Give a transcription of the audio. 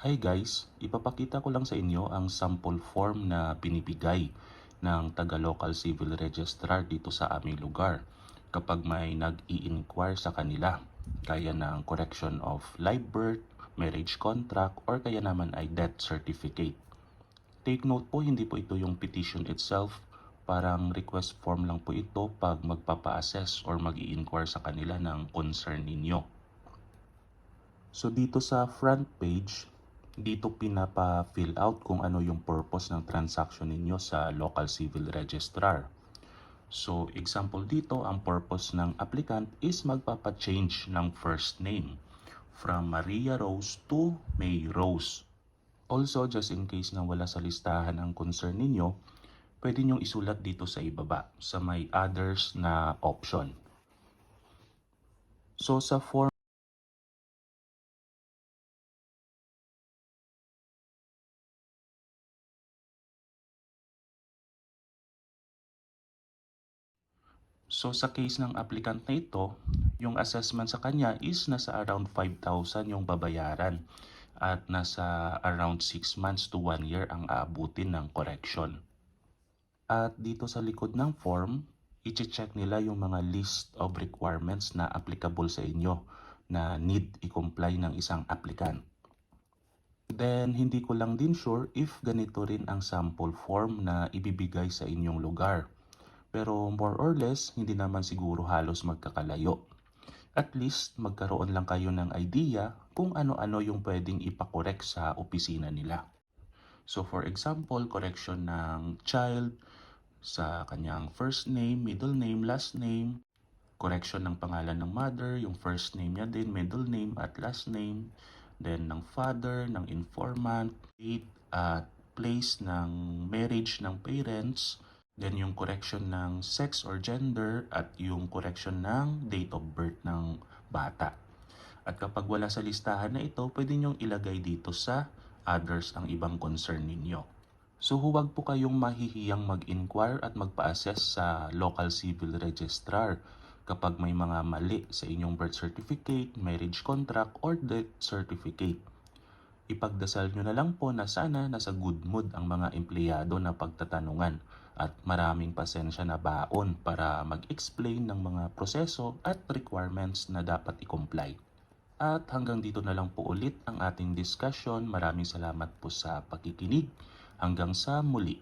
Hi guys, ipapakita ko lang sa inyo ang sample form na binibigay ng taga-local civil registrar dito sa aming lugar kapag may nag-i-inquire sa kanila, kaya ng correction of live birth, marriage contract, or kaya naman ay death certificate. Take note po, hindi po ito yung petition itself, parang request form lang po ito pag magpapa-assess or mag-i-inquire sa kanila ng concern ninyo. So dito sa front page, dito pinapa-fill out kung ano yung purpose ng transaction ninyo sa local civil registrar. So example dito, ang purpose ng applicant is magpapa-change ng first name from Maria Rose to May Rose. Also, just in case na wala sa listahan ang concern ninyo, pwede nyong isulat dito sa ibaba sa may others na option. So sa form So sa case ng applicant na ito, yung assessment sa kanya is nasa around 5,000 yung babayaran at nasa around 6 months to 1 year ang aabutin ng correction. At dito sa likod ng form, i-check nila yung mga list of requirements na applicable sa inyo na need i-comply ng isang applicant. Then, hindi ko lang din sure if ganito rin ang sample form na ibibigay sa inyong lugar. Pero more or less, hindi naman siguro halos magkakalayo. At least, magkaroon lang kayo ng idea kung ano-ano yung pwedeng ipakorek sa opisina nila. So for example, correction ng child sa kanyang first name, middle name, last name, correction ng pangalan ng mother, yung first name niya din, middle name at last name, then ng father, ng informant, date at place ng marriage ng parents, then yung correction ng sex or gender at yung correction ng date of birth ng bata. At kapag wala sa listahan na ito, pwede nyong ilagay dito sa others ang ibang concern ninyo. So huwag po kayong mahihiyang mag-inquire at magpa-assess sa local civil registrar kapag may mga mali sa inyong birth certificate, marriage contract, or death certificate. Ipagdasal nyo na lang po na sana nasa good mood ang mga empleyado na pagtatanungan at maraming pasensya na baon para mag-explain ng mga proseso at requirements na dapat i-comply. At hanggang dito na lang po ulit ang ating discussion. Maraming salamat po sa pakikinig. Hanggang sa muli.